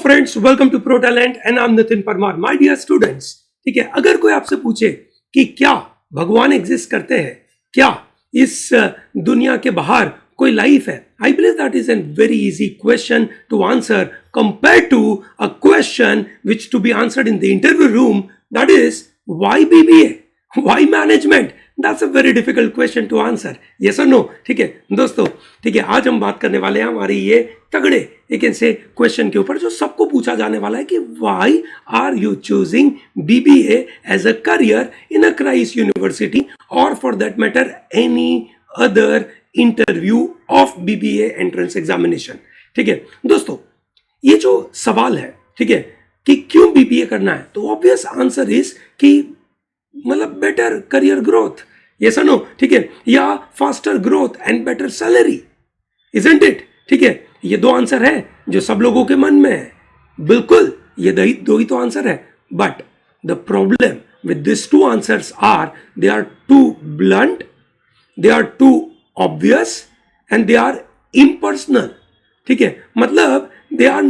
Friends, welcome to Pro Talent and I am Nitin Parmar. My dear students, ठीक है, अगर कोई आपसे पूछे कि क्या भगवान एग्जिस्ट करते हैं, क्या इस दुनिया के बाहर कोई लाइफ है, I believe that is an very easy question to answer compare to a question which to be answered in the interview room, that is why BBA, why management. That's a very difficult question to answer. Yes or no? ठीक है दोस्तों, ठीक है, आज हम बात करने वाले हैं हमारी ये तगड़े एक ऐसे क्वेश्चन के ऊपर जो सबको पूछा जाने वाला है कि why are you choosing BBA as a career in a Christ University or for that matter any other interview of BBA entrance examination। ठीक है दोस्तों, ये जो सवाल है, ठीक है, कि क्यों BBA करना है, तो ऑब्वियस आंसर इज कि मतलब बेटर करियर ग्रोथ, यस और नो, ठीक है, या faster growth and better salary, isn't it. ठीक है, ये दो आंसर है जो सब लोगों के मन में है, बिल्कुल ये दो ही तो आंसर है। But the problem with this two answers are they are too blunt, they are too obvious and they are impersonal. ठीक है, मतलब they are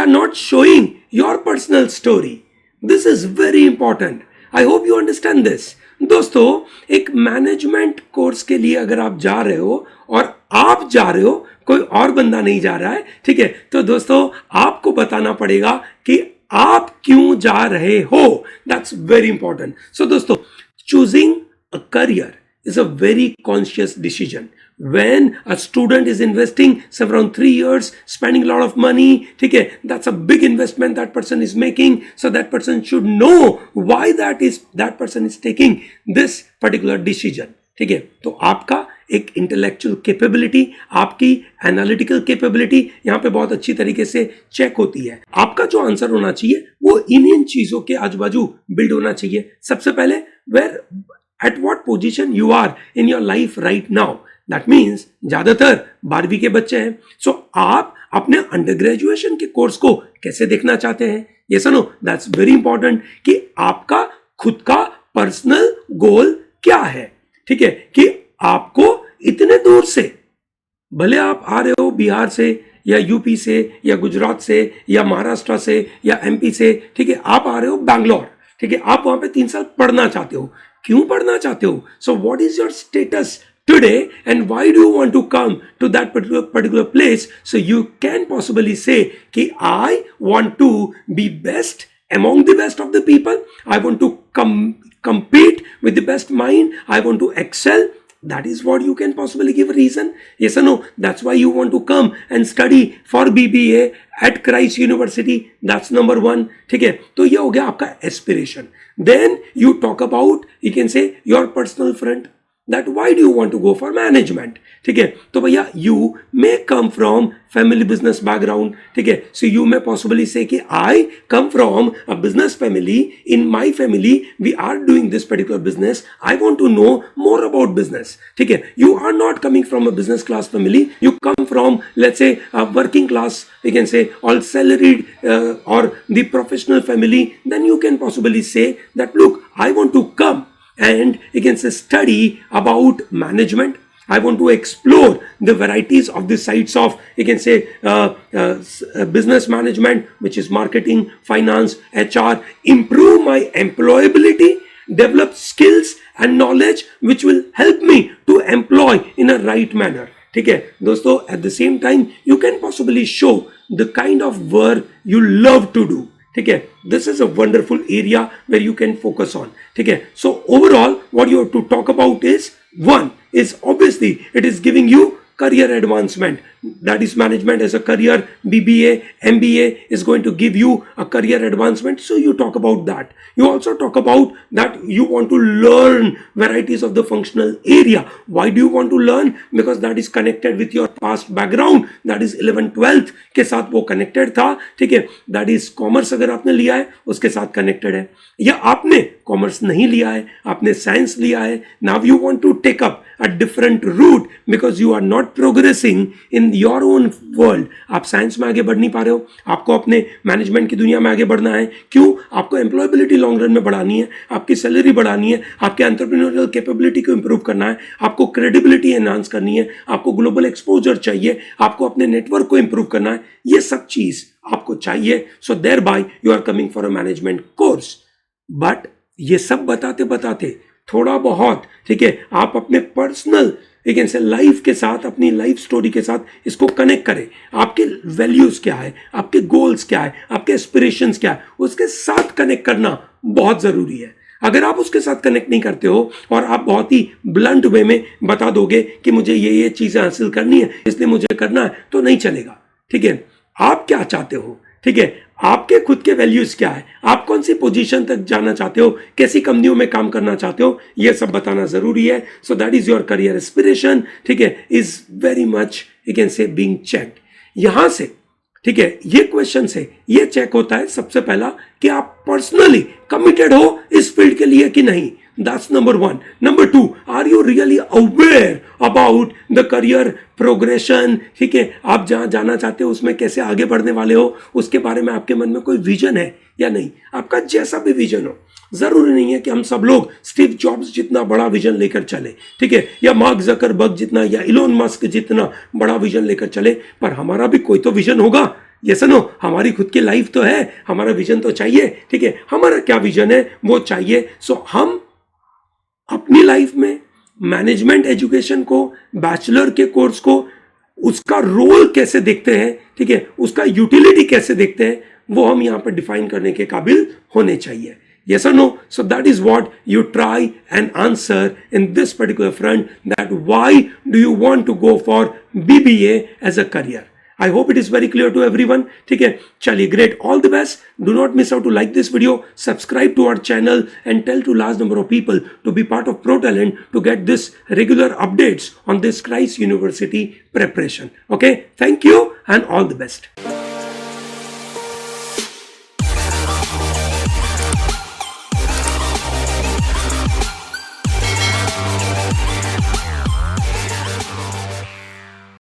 not showing your personal story. This is very important. I hope you understand this. दोस्तों, एक management course के लिए अगर आप जा रहे हो और आप जा रहे हो, कोई और बंदा नहीं जा रहा है, ठीक है, तो दोस्तों आपको बताना पड़ेगा कि आप क्यों जा रहे हो। That's very important. So दोस्तों, choosing a career is a very conscious decision. When a student is investing say around 3 years, spending a lot of money, ठीक है, that's a big investment that person is making, so that person should know why that person is taking this particular decision। ठीक है, तो आपका एक intellectual capability, आपकी analytical capability यहाँ पे बहुत अच्छी तरीके से चेक होती है। आपका जो आंसर होना चाहिए वो इन चीजों के आजू बाजू बिल्ड होना चाहिए। सबसे पहले where at what position you are in your life right now, that means ज्यादातर 12वीं के बच्चे हैं, सो आप अपने अंडर ग्रेजुएशन के कोर्स को कैसे देखना चाहते हैं, ये सुनो, दैट्स वेरी इंपॉर्टेंट कि आपका खुद का पर्सनल गोल क्या है। ठीक है, कि आपको इतने दूर से, भले आप आ रहे हो बिहार से या यूपी से या गुजरात से या महाराष्ट्र से या एमपी से, ठीक है, आप आ रहे हो बैंगलोर, ठीक है, आप वहां पे 3 साल पढ़ना चाहते हो। क्यों पढ़ना चाहते हो? So what is your status today and why do you want to come to that particular place, so you can possibly say कि I want to be best among the best of the people, I want to compete with the best mind, I want to excel. That is what you can possibly give a reason. Yes or no? That's why you want to come and study for BBA at Christ University. That's number 1. ठीक है, तो ये हो गया आपका aspiration. Then you talk about, you can say your personal front, that why do you want to go for management। ठीक है, तो भैया you may come from family business background, ठीक है, so you may possibly say कि I come from a business family, in my family we are doing this particular business, I want to know more about business। ठीक है, you are not coming from a business class family, you come from let's say a working class, you can say all salaried or the professional family, then you can possibly say that look, I want to come and you can say study about management, I want to explore the varieties of the sides of, you can say business management, which is marketing, finance, HR, improve my employability, develop skills and knowledge which will help me to employ in a right manner। ठीक है दोस्तों, at the same time you can possibly show the kind of work you love to do। ठीक है, this is a wonderful area where you can focus on। ठीक है, so overall what you have to talk about is, one is obviously it is giving you career advancement, that is management as a career, BBA MBA is going to give you a career advancement, so you talk about that। You also talk about that you want to learn varieties of the functional area। Why do you want to learn? Because that is connected with your past background, that is 11th 12th के साथ वो connected था। ठीक है, that is commerce अगर आपने लिया है उसके साथ connected है, या आपने कॉमर्स नहीं लिया है, आपने साइंस लिया है, now you want to take up a different route because you are not progressing in in your own world आप साइंस में आगे बढ़ नहीं पा रहे हो, आपको अपने मैनेजमेंट की दुनिया में आगे बढ़ना है, क्यों? आपको एम्प्लॉयबिलिटी लॉन्ग रन में बढ़ानी है, आपकी सैलरी बढ़ानी है, आपके एंटरप्रेन्योरियल कैपेबिलिटी को इंप्रूव करना है, आपको क्रेडिबिलिटी एनहांस करनी है, आपको ग्लोबल एक्सपोजर चाहिए, आपको अपने नेटवर्क को इंप्रूव करना है, ये सब चीज आपको चाहिए. So thereby you are coming for a management course. But ये सब बताते बताते थोड़ा बहुत, ठीक है, आप अपने पर्सनल लाइफ के साथ, अपनी लाइफ स्टोरी के साथ इसको कनेक्ट करें. आपके वैल्यूज क्या है, आपके गोल्स क्या है, आपके एस्पिरेशंस क्या है, उसके साथ कनेक्ट करना बहुत जरूरी है. अगर आप उसके साथ कनेक्ट नहीं करते हो और आप बहुत ही ब्लंट वे में बता दोगे कि मुझे ये चीजें हासिल करनी है इसलिए मुझे करना है, तो नहीं चलेगा. ठीक है, आप क्या चाहते हो, ठीक है, आपके खुद के वैल्यूज क्या है, आप कौन सी पोजीशन तक जाना चाहते हो, कैसी कंपनियों में काम करना चाहते हो, ये सब बताना जरूरी है. So that is your career aspiration, ठीक है, is very much you can say being checked. यहां से, ठीक है, ये क्वेश्चन से ये चेक होता है सबसे पहला कि आप पर्सनली कमिटेड हो इस फील्ड के लिए कि नहीं. That's number one. Number two, are you really aware about the career progression? ठीक है, आप जहां जाना चाहते हो उसमें कैसे आगे बढ़ने वाले हो, उसके बारे में आपके मन में कोई विजन है या नहीं. आपका जैसा भी विजन हो, जरूरी नहीं है कि हम सब लोग स्टीव जॉब्स जितना बड़ा विजन लेकर चले, ठीक है, या मार्क जकरबर्ग जितना, या इलोन मस्क जितना बड़ा विजन लेकर चले, पर हमारा भी कोई तो विजन होगा. ये सुनो, हमारी खुद की लाइफ तो है, हमारा विजन तो चाहिए. ठीक है, हमारा क्या विजन है वो चाहिए. सो हम अपनी लाइफ में मैनेजमेंट एजुकेशन को, बैचलर के कोर्स को, उसका रोल कैसे देखते हैं, ठीक है, उसका यूटिलिटी कैसे देखते हैं, वो हम यहां पर डिफाइन करने के काबिल होने चाहिए. Yes or no? So that is what you try and answer in this particular front, that why do you want to go for BBA as a career. I hope it is very clear to everyone. ठीक है, चलिए, great, all the best. Do not miss out to like this video, subscribe to our channel and tell to large number of people to be part of ProTalent to get this regular updates on this Christ University preparation. Okay, thank you and all the best.